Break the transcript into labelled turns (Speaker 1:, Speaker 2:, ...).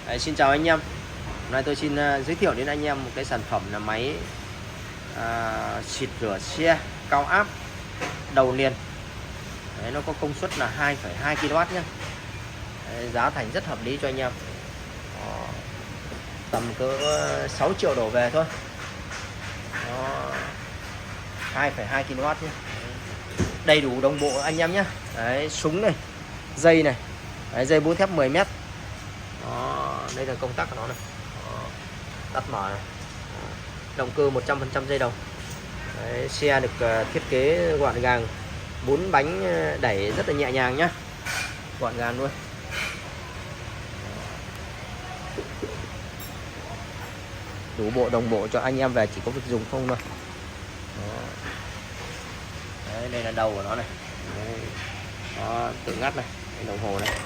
Speaker 1: Đấy, xin chào anh em. Hôm nay tôi xin giới thiệu đến anh em một cái sản phẩm là máy xịt rửa xe cao áp đầu liền. Đấy, nó có công suất là 2,2 kW nhé. Đấy, giá thành rất hợp lý cho anh em. Tầm cỡ 6 triệu đổ về thôi. 2,2 kW nhé. Đầy đủ đồng bộ anh em nhé. Đấy, súng này, dây này. Đấy, dây búa thép 10 mét. Đó, đây là công tắc của nó này. Đó, tắt mở này. Động cơ 100% dây đồng. Đấy, xe được thiết kế gọn gàng, 4 bánh đẩy rất là nhẹ nhàng nhá, gọn gàng luôn. Đủ bộ đồng bộ cho anh em về chỉ có việc dùng không thôi. Đấy, đây là đầu của nó này. Đấy. Đó, tự ngắt này, cái đồng hồ này.